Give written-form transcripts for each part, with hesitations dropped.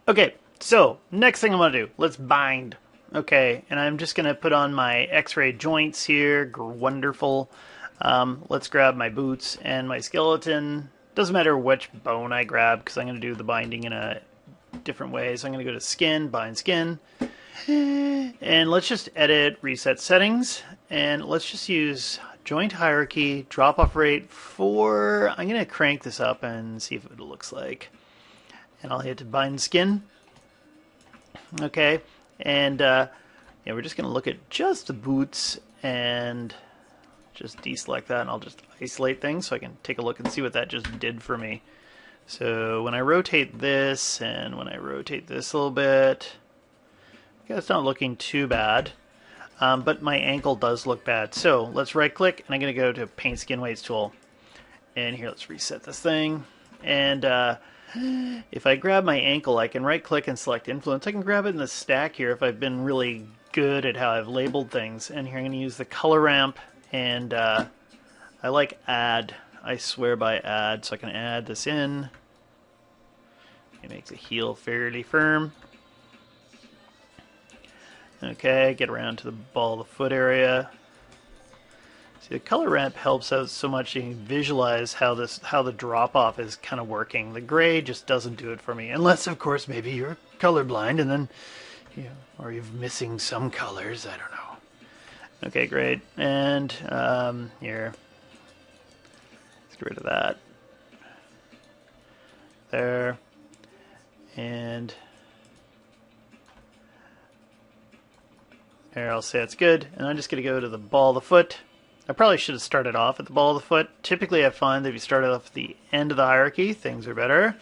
Okay, so next thing I'm going to do, let's bind. Okay, and I'm just going to put on my x-ray joints here. Wonderful. Let's grab my boots and my skeleton. Doesn't matter which bone I grab because I'm going to do the binding in a different way. So I'm going to go to skin, bind skin. And let's just edit, reset settings. And let's just use joint hierarchy, drop off rate 4. I'm going to crank this up and see if it looks like. And I'll hit bind skin. Okay, and yeah, we're just going to look at just the boots and just deselect that, and I'll just isolate things so I can take a look and see what that just did for me. So when I rotate this and when I rotate this a little bit, okay, it's not looking too bad, but my ankle does look bad. So let's right click, and I'm going to go to Paint Skin Weights tool. And here, let's reset this thing. And if I grab my ankle, I can right click and select influence. I can grab it in the stack here if I've been really good at how I've labeled things. And here I'm going to use the color ramp, and I like add. I swear by add, so I can add this in. It makes the heel fairly firm. Okay, get around to the ball of the foot area. See, the color ramp helps out so much you can visualize how the drop off is kind of working. The gray just doesn't do it for me, unless of course maybe you're colorblind and then, you know, or you're missing some colors. I don't know. Okay, great. And here, let's get rid of that. There, and there. I'll say it's good. And I'm just going to go to the ball of the foot. I probably should have started off at the ball of the foot. Typically I find that if you start off at the end of the hierarchy, things are better.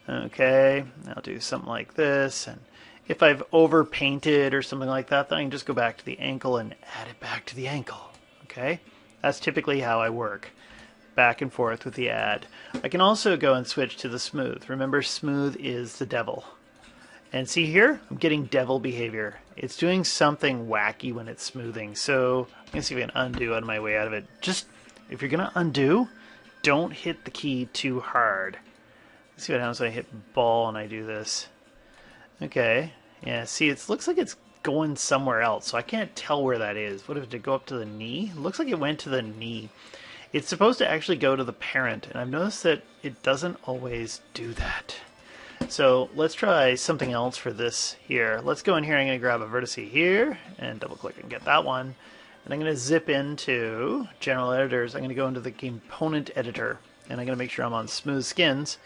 Okay, I'll do something like this. And if I've over painted or something like that, then I can just go back to the ankle and add it back to the ankle. Okay, that's typically how I work. Back and forth with the add. I can also go and switch to the smooth. Remember, smooth is the devil. And see here, I'm getting devil behavior. It's doing something wacky when it's smoothing. So I'm going to see if I can undo out of my way out of it. Just, if you're going to undo, don't hit the key too hard. Let's see what happens when I hit ball and I do this. Okay, yeah, see, it looks like it's going somewhere else. So I can't tell where that is. What if it go up to the knee? It looks like it went to the knee. It's supposed to actually go to the parent. And I've noticed that it doesn't always do that. So let's try something else for this here. Let's go in here. I'm going to grab a vertice here and double click and get that one. And I'm going to zip into General Editors. I'm going to go into the Component Editor. And I'm going to make sure I'm on Smooth Skins.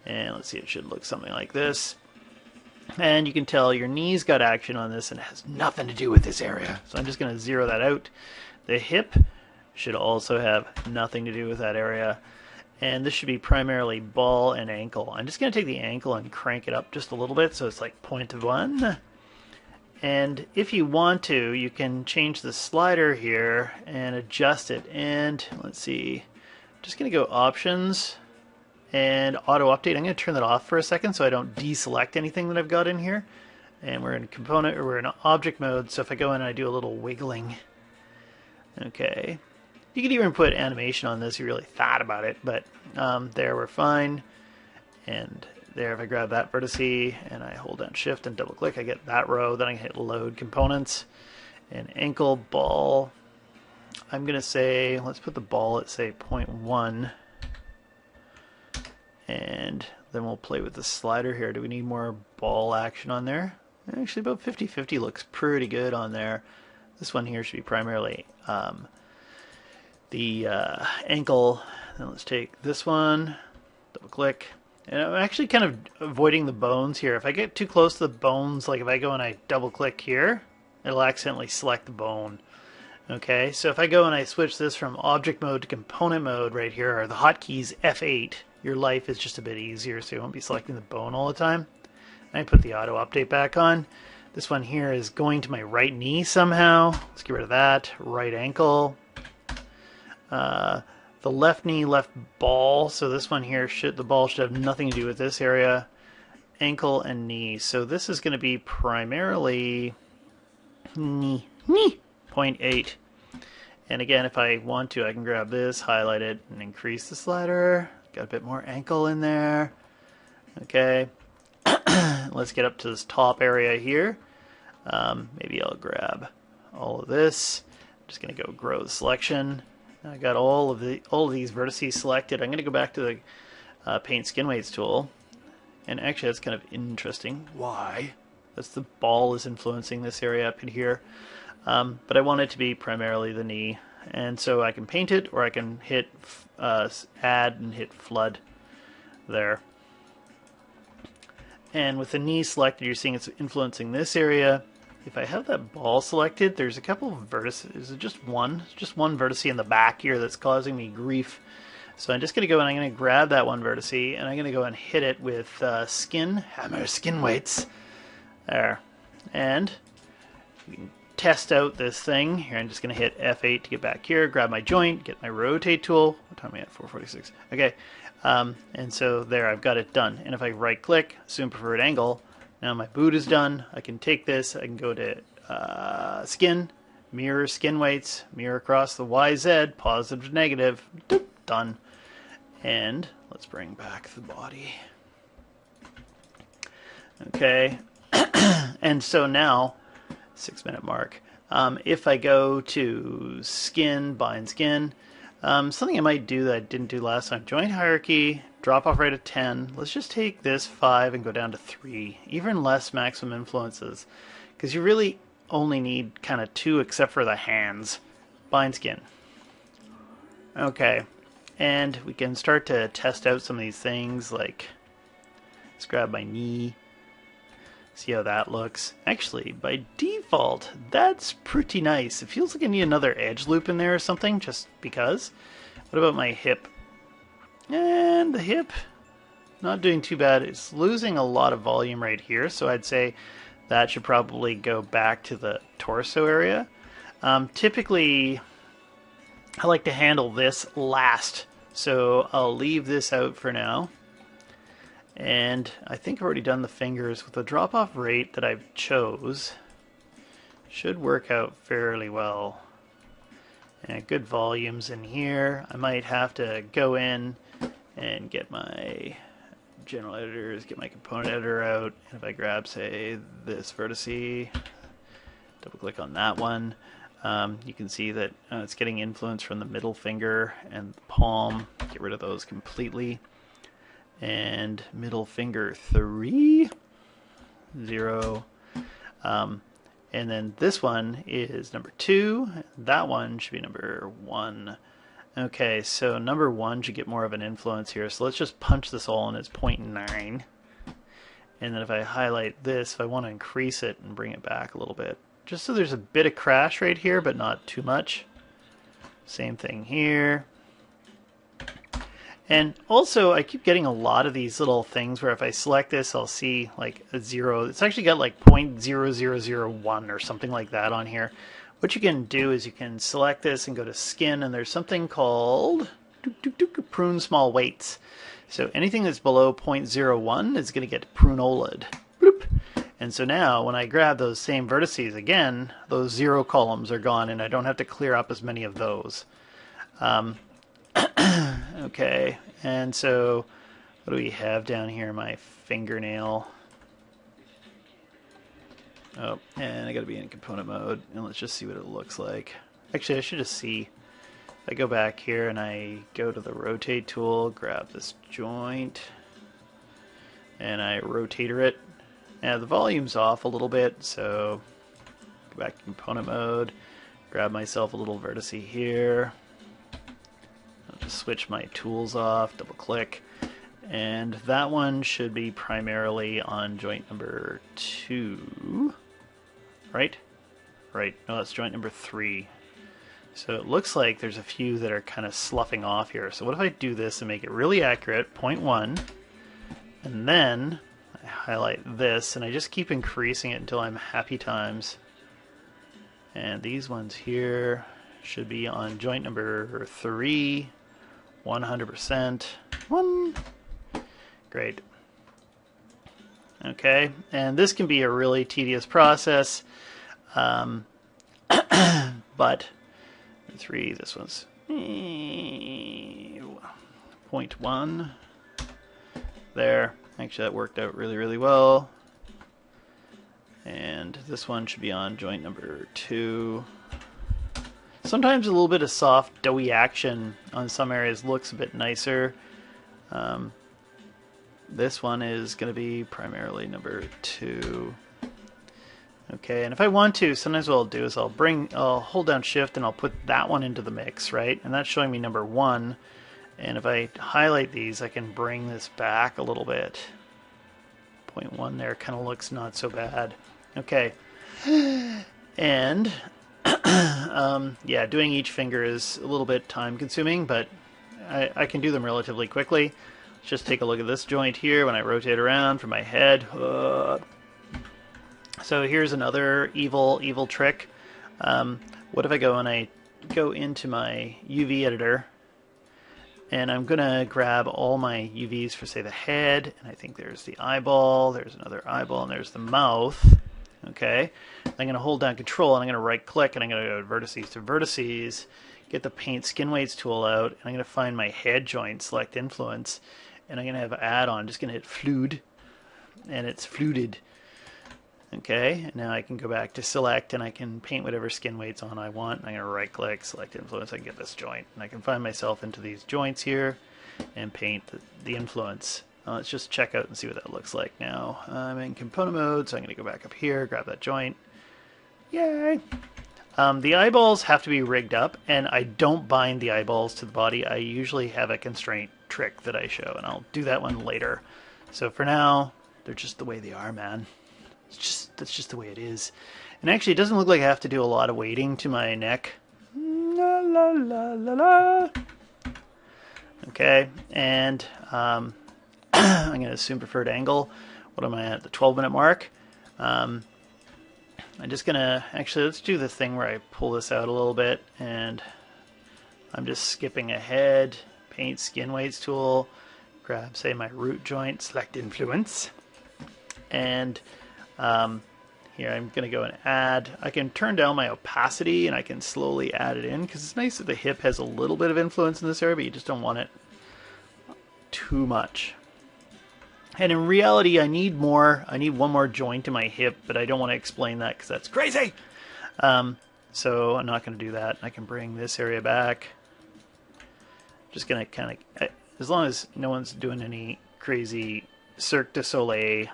And let's see, it should look something like this. And you can tell your knee's got action on this and it has nothing to do with this area. So I'm just going to zero that out. The hip should also have nothing to do with that area. And this should be primarily ball and ankle. I'm just going to take the ankle and crank it up just a little bit so it's like 0.1. And if you want to, you can change the slider here and adjust it. And let's see, I'm just going to go options and auto update. I'm going to turn that off for a second so I don't deselect anything that I've got in here. And we're in component, or we're in object mode. So if I go in and I do a little wiggling, okay. You could even put animation on this if you really thought about it, but there we're fine. And there, if I grab that vertice and I hold down shift and double click, I get that row. Then I can hit load components and ankle ball. I'm going to say, let's put the ball at say 0.1. And then we'll play with the slider here. Do we need more ball action on there? Actually, about 50-50 looks pretty good on there. This one here should be primarily the ankle. Then let's take this one, double click, and I'm actually kind of avoiding the bones here. If I get too close to the bones, like if I go and I double click here, it'll accidentally select the bone. Okay, so if I go and I switch this from object mode to component mode right here, or the hotkeys F8, your life is just a bit easier, so you won't be selecting the bone all the time. I put the auto update back on. This one here is going to my right knee somehow. Let's get rid of that. Right ankle. The left knee, left ball. So this one here, the ball should have nothing to do with this area. Ankle and knee. So this is going to be primarily knee 0.8. And again, if I want to, I can grab this, highlight it, and increase the slider. Got a bit more ankle in there. Okay. let's get up to this top area here. Maybe I'll grab all of this. I'm just going to go grow the selection. I got all of these vertices selected. I'm going to go back to the paint skin weights tool. And actually that's kind of interesting. Why? That's the ball is influencing this area up in here. But I want it to be primarily the knee. And so I can paint it, or I can hit add and hit flood there. And with the knee selected, you're seeing it's influencing this area. If I have that ball selected, there's a couple of vertices. Just one vertex in the back here that's causing me grief. So I'm just going to go and I'm going to grab that one vertex, and I'm going to go and hit it with hammer skin weights. There. And we can test out this thing. Here I'm just going to hit F8 to get back here, grab my joint, get my rotate tool. What time am I at? 4:46. Okay. And so there, I've got it done. And if I right click, assume preferred angle, now my boot is done. I can take this, I can go to skin, mirror skin weights, mirror across the YZ, positive to negative, doop, done. And let's bring back the body. Okay, and so now, 6-minute mark, if I go to skin, bind skin, something I might do that I didn't do last time, joint hierarchy, drop off right at 10. Let's just take this 5 and go down to 3, even less maximum influences, because you really only need kind of 2 except for the hands. Bind skin. Okay, and we can start to test out some of these things, like let's grab my knee, see how that looks. Actually, by default, that's pretty nice. It feels like I need another edge loop in there or something, just because. What about my hip? And the hip, not doing too bad. It's losing a lot of volume right here, so I'd say that should probably go back to the torso area. Typically, I like to handle this last, so I'll leave this out for now. And I think I've already done the fingers with the drop-off rate that I've chose. Should work out fairly well. And good volumes in here. I might have to go in and get my general editors, get my component editor out. And if I grab, say, this vertice, double click on that one, you can see that it's getting influence from the middle finger and the palm. Get rid of those completely. And middle finger 3, 0. And then this one is number 2. That one should be number 1. Okay, so number 1 should get more of an influence here. So let's just punch this all in as 0.9. And then if I highlight this, if I want to increase it and bring it back a little bit, just so there's a bit of crash right here, but not too much. Same thing here. And also, I keep getting a lot of these little things where if I select this, I'll see like a 0. It's actually got like 0.0001 or something like that on here. What you can do is you can select this and go to skin, and there's something called prune small weights. So anything that's below 0.01 is going to get prune-OLED. Bloop. And so now when I grab those same vertices again, those 0 columns are gone, and I don't have to clear up as many of those. Okay, and so what do we have down here? My fingernail. Oh, and I gotta be in component mode, and let's just see what it looks like. Actually, I should just see. If I go back here and I go to the rotate tool, grab this joint, and I rotator it. Now the volume's off a little bit, so go back to component mode, grab myself a little vertex here. I'll just switch my tools off, double click, and that one should be primarily on joint number 2, right? Right, no, that's joint number 3. So it looks like there's a few that are kind of sloughing off here. So what if I do this and make it really accurate, 0.1, and then I highlight this, and I just keep increasing it until I'm happy times. And these ones here should be on joint number 3, 100%. 1. Great. Okay, and this can be a really tedious process, but 3, this one's 0.1. There. Actually, that worked out really, really well. And this one should be on joint number 2. Sometimes a little bit of soft, doughy action on some areas looks a bit nicer. This one is going to be primarily number 2. Okay, and if I want to, sometimes what I'll do is I'll hold down Shift and I'll put that one into the mix, right? And that's showing me number 1. And if I highlight these, I can bring this back a little bit. 0.1 there kind of looks not so bad. Okay, and yeah, doing each finger is a little bit time consuming, but I can do them relatively quickly. Let's just take a look at this joint here when I rotate around from my head. So here's another evil trick. What if I go and I go into my UV editor, and I'm going to grab all my UVs for, say, the head, and I think there's the eyeball, there's another eyeball, and there's the mouth. Okay, I'm going to hold down Control, and I'm going to right-click, and I'm going to go to Vertices to Vertices, get the Paint Skin Weights tool out, and I'm going to find my head joint, select Influence, and I'm going to have Add-on. I'm just going to hit Fluid, and it's fluted. Okay, and now I can go back to Select, and I can paint whatever skin weights on I want. I'm going to right-click, select Influence, I can get this joint. And I can find myself into these joints here and paint the influence. Let's just check out and see what that looks like now. I'm in Component Mode, so I'm going to go back up here, grab that joint. Yay! The eyeballs have to be rigged up, and I don't bind the eyeballs to the body. I usually have a constraint trick that I show, and I'll do that one later. So for now, they're just the way they are, man. That's just the way it is. And actually, it doesn't look like I have to do a lot of weighting to my neck. La la la la la. Okay, and I'm going to assume preferred angle. What am I at? The 12-minute mark. I'm just going to, actually, let's do the thing where I pull this out a little bit, and I'm just skipping ahead. Paint Skin Weights tool. Grab, say, my root joint, select Influence. And here I'm going to go and add. I can turn down my opacity and I can slowly add it in, because it's nice that the hip has a little bit of influence in this area, but you just don't want it too much. And in reality, I need one more joint in my hip, but I don't want to explain that because that's crazy. So I'm not going to do that. I can bring this area back. Just going to kind of, as long as no one's doing any crazy Cirque du Soleil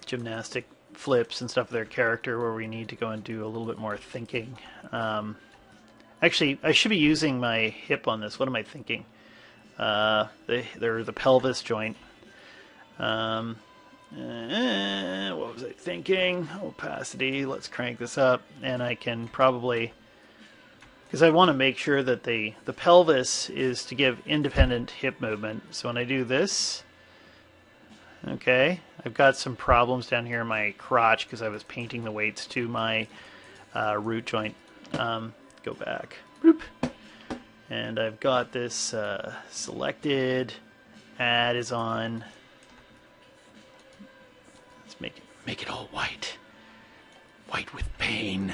gymnastic flips and stuff of their character where we need to go and do a little bit more thinking. Actually, I should be using my hip on this. What am I thinking? They're the pelvis joint. What was I thinking? Opacity. Let's crank this up, and I can probably, because I want to make sure that the pelvis is to give independent hip movement. So when I do this, okay, I've got some problems down here in my crotch because I was painting the weights to my root joint. Go back. Boop. And I've got this selected. Add is on. Let's make it all white. White with pain.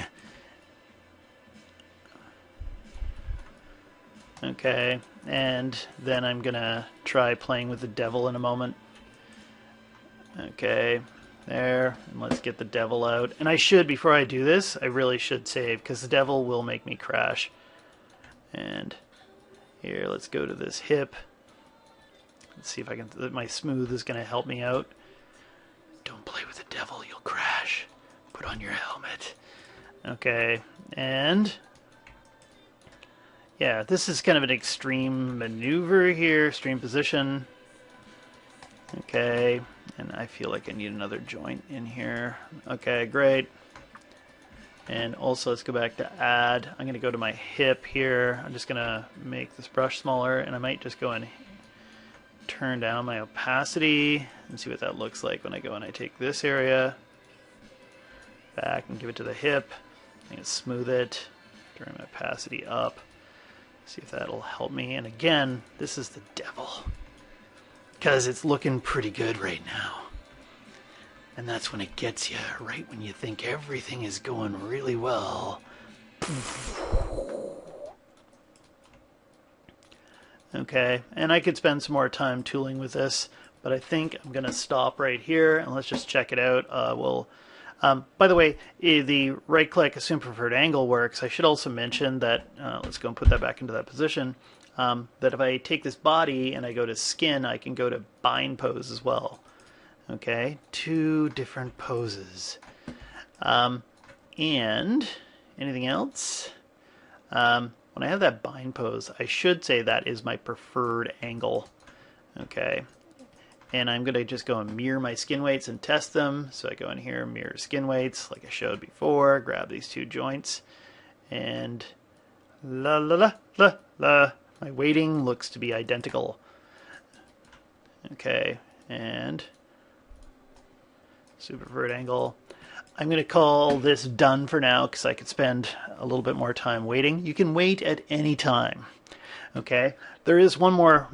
Okay, and then I'm gonna try playing with the devil in a moment. Okay, there, and let's get the devil out. And I should, before I do this, I really should save, because the devil will make me crash. And here, let's go to this hip. Let's see if I can, my smooth is going to help me out. Don't play with the devil, you'll crash. Put on your helmet. Okay, and yeah, this is kind of an extreme maneuver here, extreme position. Okay, and I feel like I need another joint in here. Okay, great. And also, let's go back to add. I'm going to go to my hip here. I'm just going to make this brush smaller, and I might just go and turn down my opacity and see what that looks like when I go and I take this area back and give it to the hip. I'm going to smooth it, turn my opacity up, see if that'll help me. And again, this is the devil, because it's looking pretty good right now. And that's when it gets you, right when you think everything is going really well. Okay, and I could spend some more time tooling with this, but I think I'm going to stop right here and let's just check it out. By the way, the right click assume preferred angle works. I should also mention that, let's go and put that back into that position, that if I take this body and I go to skin, I can go to bind pose as well. Okay, 2 different poses. And anything else? When I have that bind pose, I should say that is my preferred angle. Okay. And I'm going to just go and mirror my skin weights and test them. So I go in here, mirror skin weights, like I showed before, grab these 2 joints, and la la la la la. My weighting looks to be identical. Okay, and super preferred angle. I'm going to call this done for now because I could spend a little bit more time waiting. You can wait at any time. Okay, there is one more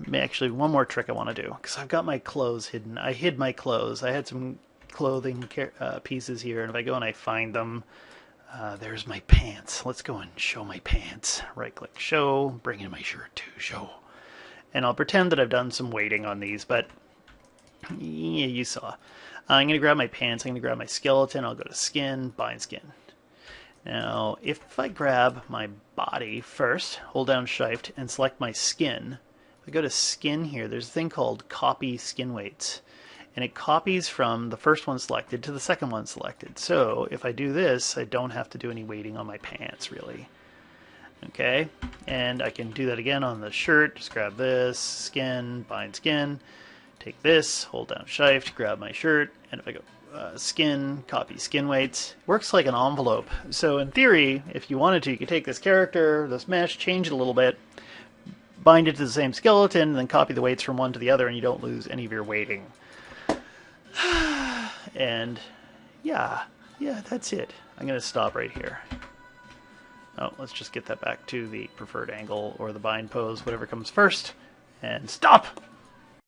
trick I want to do because I've got my clothes hidden. I hid my clothes. I had some clothing pieces here, and if I go and I find them, there's my pants. Let's go and show my pants. Right click, show, bring in my shirt to show. And I'll pretend that I've done some weighting on these, but yeah, you saw. I'm going to grab my pants, I'm going to grab my skeleton, I'll go to skin, bind skin. Now, if I grab my body first, hold down Shift, and select my skin, if I go to skin here, there's a thing called copy skin weights. And it copies from the first one selected to the second one selected. So if I do this, I don't have to do any weighting on my pants, really. Okay, and I can do that again on the shirt. Just grab this, skin, bind skin, take this, hold down Shift, grab my shirt, and if I go skin, copy skin weights, works like an envelope. So in theory, if you wanted to, you could take this character, this mesh, change it a little bit, bind it to the same skeleton, and then copy the weights from one to the other, and you don't lose any of your weighting. And yeah, that's it. I'm going to stop right here. Oh, let's just get that back to the preferred angle or the bind pose, whatever comes first, and stop!